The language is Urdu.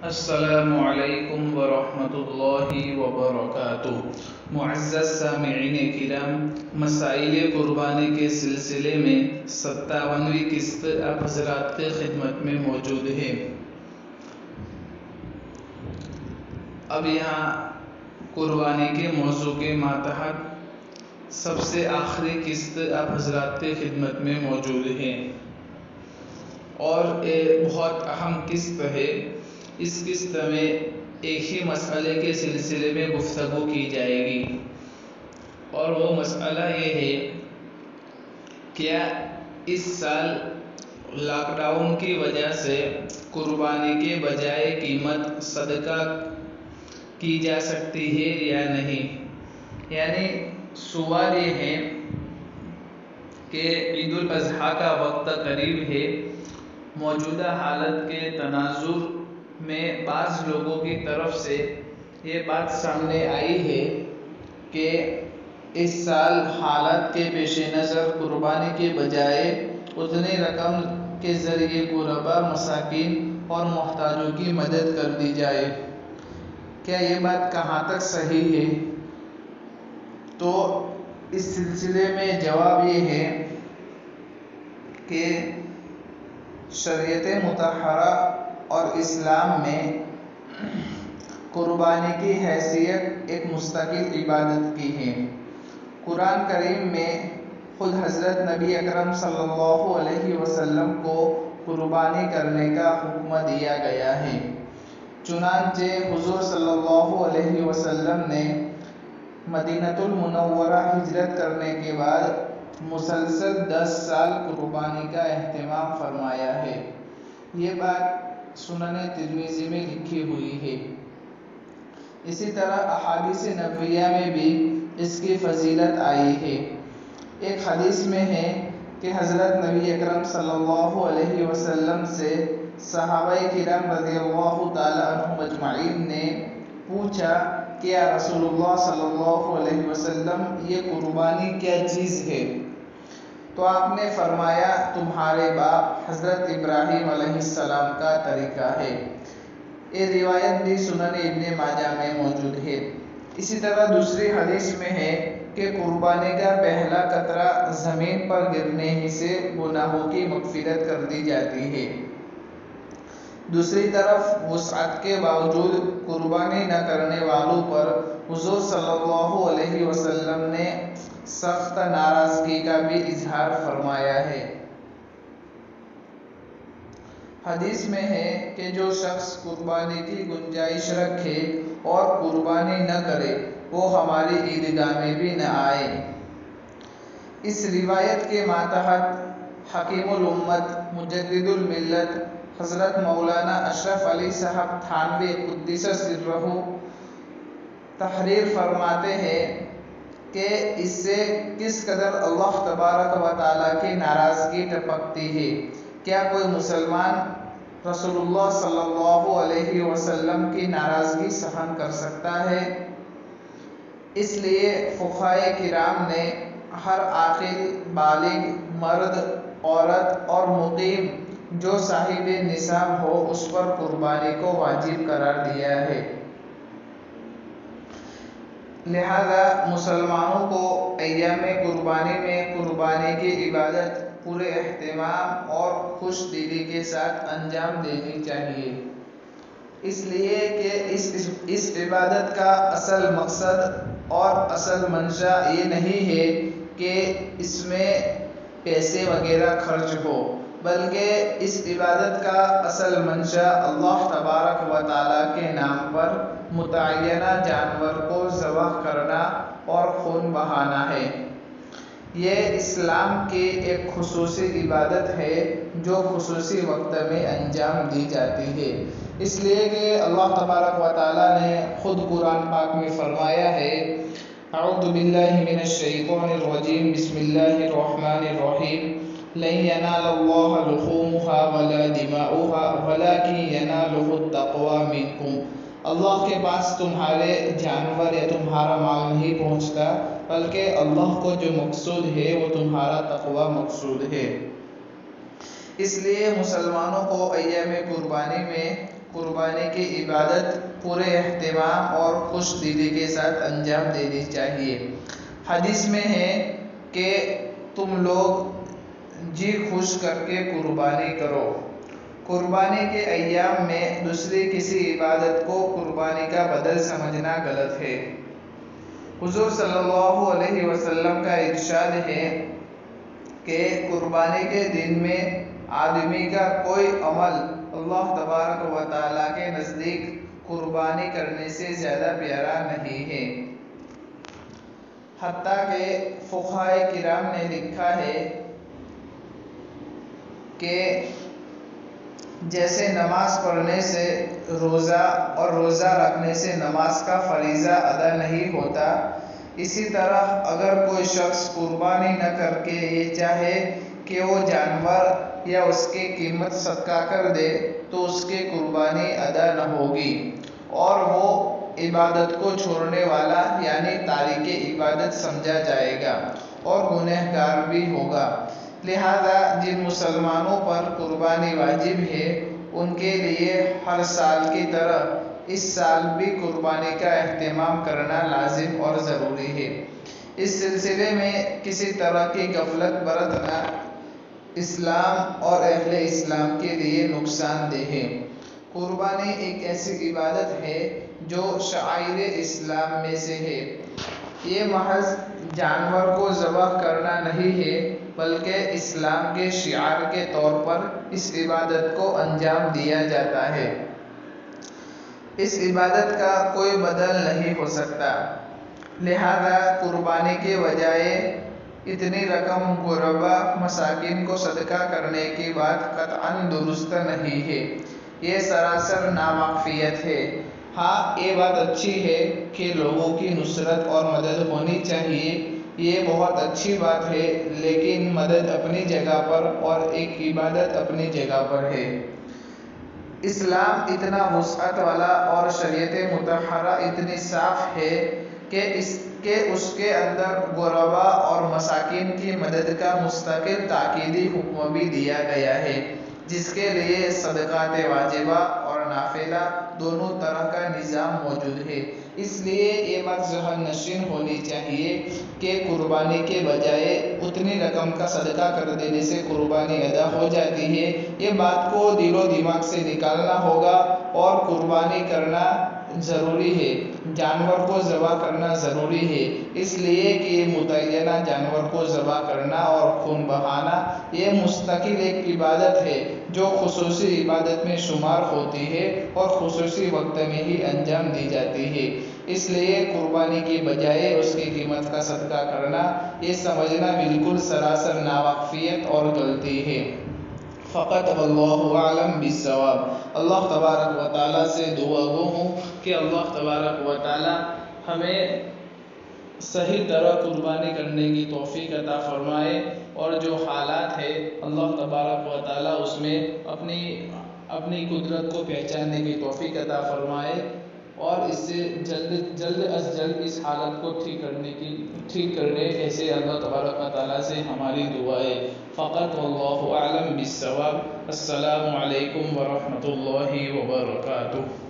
السلام علیکم ورحمۃ اللہ وبرکاتہ۔ معزز سامعین کرام، مسائل قربانی کے سلسلے میں 57ویں قسط آپ حضرات کی خدمت میں موجود ہے۔ اب یہاں قربانی کے موضوع کے ماتحت سب سے آخری قسط آپ حضرات کی خدمت میں موجود ہے اور ایک بہت اہم قسط ہے۔ اس قسط میں ایک ہی مسئلے کے سلسلے میں گفتگو کی جائے گی اور وہ مسئلہ یہ ہے، کیا اس سال لاک ڈاؤن کی وجہ سے قربانی کے بجائے قیمت صدقہ کی جا سکتی ہے یا نہیں؟ یعنی سوال یہ ہے کہ عید الاضحیٰ کا وقت قریب ہے، موجودہ حالت کے تناظر میں بعض لوگوں کی طرف سے یہ بات سامنے آئی ہے کہ اس سال حالات کے پیش نظر قربانی کے بجائے اتنی رقم کے ذریعے غربا، مساکین اور محتاجوں کی مدد کر دی جائے۔ کیا یہ بات کہاں تک صحیح ہے؟ تو اس سلسلے میں جواب یہ ہے کہ شریعت مطہرہ اور اسلام میں قربانی کی حیثیت ایک مستقل عبادت کی ہے۔ قرآن کریم میں خود حضرت نبی اکرم صلی اللہ علیہ وسلم کو قربانی کرنے کا حکم دیا گیا ہے۔ چنانچہ حضور صلی اللہ علیہ وسلم نے مدینہ المنورہ ہجرت کرنے کے بعد مسلسل 10 سال قربانی کا اہتمام فرمایا ہے۔ یہ بات سنن ترمذی میں لکھی ہوئی ہے۔ اسی طرح احادیث نبویہ میں بھی اس کی فضیلت آئی ہے۔ ایک حدیث میں ہے کہ حضرت نبی اکرم صلی اللہ علیہ وسلم سے صحابہ کرام رضی اللہ تعالی عنہم اجمعین نے پوچھا کہ یا رسول اللہ صلی اللہ علیہ وسلم، یہ قربانی کیا چیز ہے؟ تو آپ نے فرمایا، تمہارے باپ حضرت ابراہیم علیہ السلام کا طریقہ ہے۔ یہ روایت بھی سنن ابن ماجہ میں موجود ہے۔ اسی طرح دوسری حدیث میں ہے کہ قربانی کا پہلا قطرہ زمین پر گرنے ہی سے گناہوں کی مغفرت کر دی جاتی ہے۔ دوسری طرف وسعت کے باوجود قربانی نہ کرنے والوں پر حضور صلی اللہ علیہ وسلم نے سخت ناراضگی کا بھی اظہار فرمایا ہے۔ حدیث میں ہے کہ جو شخص قربانی کی گنجائش رکھے اور قربانی نہ کرے وہ ہماری عیدگاہ میں بھی نہ آئے۔ اس روایت کے ماتحت حکیم الامت مجدد الملت حضرت مولانا اشرف علی صاحب تھانوی قدس سرہ تحریر فرماتے ہیں کہ اس سے کس قدر اللہ تبارک و تعالیٰ کی ناراضگی ٹپکتی ہے۔ کیا کوئی مسلمان رسول اللہ صلی اللہ علیہ وسلم کی ناراضگی سہن کر سکتا ہے؟ اس لیے فقہائے کرام نے ہر عاقل، بالغ، مرد، عورت اور مقیم جو صاحب نصاب ہو اس پر قربانی کو واجب قرار دیا ہے۔ لہذا مسلمانوں کو ایام قربانی میں قربانی کی عبادت پورے اہتمام اور خوش دلی کے ساتھ انجام دینی چاہیے، اس لیے کہ اس عبادت کا اصل مقصد اور اصل منشا یہ نہیں ہے کہ اس میں پیسے وغیرہ خرچ ہو، بلکہ اس عبادت کا اصل منشا اللہ تبارک و تعالیٰ کے نام پر متعینہ جانور کو ذبح کرنا اور خون بہانا ہے۔ یہ اسلام کی ایک خصوصی عبادت ہے جو خصوصی وقت میں انجام دی جاتی ہے، اس لیے کہ اللہ تبارک و تعالیٰ نے خود قرآن پاک میں فرمایا ہے، اعوذ باللہ من الشیطان الرجیم، بسم اللہ الرحمن الرحیم، لن ینال اللہ لحومها ولا دماؤها ولکن ینالہ التقوی منکم۔ اللہ کے پاس تمہارے جانور یا تمہارا مال نہیں پہنچتا، بلکہ اللہ کو جو مقصود ہے وہ تمہارا تقوی مقصود ہے۔ اس لیے مسلمانوں کو ایام قربانی میں قربانی کی عبادت پورے اہتمام اور خوش دلی کے ساتھ انجام دینی چاہیے۔ حدیث میں ہے کہ تم لوگ جی خوش کر کے قربانی کرو۔ قربانی کے ایام میں دوسری کسی عبادت کو قربانی کا بدل سمجھنا غلط ہے۔ حضور صلی اللہ علیہ وسلم کا ارشاد ہے کہ قربانی کے دن میں آدمی کا کوئی عمل اللہ تبارک و تعالیٰ کے نزدیک قربانی کرنے سے زیادہ پیارا نہیں ہے۔ حتیٰ کہ فقہائے کرام نے لکھا ہے کہ جیسے نماز پڑھنے سے روزہ اور روزہ رکھنے سے نماز کا فریضہ ادا نہیں ہوتا، اسی طرح اگر کوئی شخص قربانی نہ کر کے یہ چاہے کہ وہ جانور یا اس کی قیمت صدقہ کر دے تو اس کی قربانی ادا نہ ہوگی اور وہ عبادت کو چھوڑنے والا یعنی تارک عبادت سمجھا جائے گا اور گنہگار بھی ہوگا۔ لہذا جن مسلمانوں پر قربانی واجب ہے ان کے لیے ہر سال کی طرح اس سال بھی قربانی کا اہتمام کرنا لازم اور ضروری ہے۔ اس سلسلے میں کسی طرح کی غفلت برتنا اسلام اور اہل اسلام کے لیے نقصان دہ ہے۔ قربانی ایک ایسی عبادت ہے جو شعائر اسلام میں سے ہے۔ یہ محض جانور کو ذبح کرنا نہیں ہے بلکہ اسلام کے شعار کے طور پر اس عبادت کو انجام دیا جاتا ہے۔ اس عبادت کا کوئی بدل نہیں ہو سکتا، لہذا قربانی کے بجائے اتنی رقم غربا مساکین کو صدقہ کرنے کی بات قطعاً درست نہیں ہے، یہ سراسر ناواقفیت ہے۔ ہاں، یہ بات اچھی ہے کہ لوگوں کی نصرت اور مدد ہونی چاہیے، یہ بہت اچھی بات ہے، لیکن مدد اپنی جگہ پر اور ایک عبادت اپنی جگہ پر ہے۔ اسلام اتنا وسعت والا اور شریعت مطہرہ اتنی صاف ہے کہ اس کے اندر غربا اور مساکین کی مدد کا مستقل تاکیدی حکم بھی دیا گیا ہے، جس کے لیے صدقات واجبہ اور نافلہ دونوں طرح کا نظام موجود ہے۔ اس لیے یہ بات ذہن نشین ہونی چاہیے کہ قربانی کے بجائے اتنی رقم کا صدقہ کر دینے سے قربانی ادا ہو جاتی ہے، یہ بات کو دل و دماغ سے نکالنا ہوگا اور قربانی کرنا ضروری ہے، جانور کو ذبح کرنا ضروری ہے، اس لیے کہ متعینہ جانور کو ذبح کرنا اور خون بہانا یہ مستقل ایک عبادت ہے جو خصوصی عبادت میں شمار ہوتی ہے اور خصوصی وقت میں ہی انجام دی جاتی ہے۔ اس لیے قربانی کے بجائے اس کی قیمت کا صدقہ کرنا یہ سمجھنا بالکل سراسر ناواقفیت اور غلطی ہے۔ فقط واللہ اعلم بالصواب۔ اللہ تبارک و تعالیٰ سے دعا گو ہوں کہ اللہ تبارک و تعالیٰ ہمیں صحیح طرح قربانی کرنے کی توفیق عطا فرمائے اور جو حالات ہے اللہ تبارک و تعالیٰ اس میں اپنی قدرت کو پہچاننے کی توفیق عطا فرمائے اور اس سے جلد از جلد اس حالت کو ٹھیک کرنے ایسے اللہ تبارک و تعالیٰ سے ہماری دعائیں۔ فقط واللہ اعلم بالصواب۔ السلام علیکم ورحمۃ اللہ وبرکاتہ۔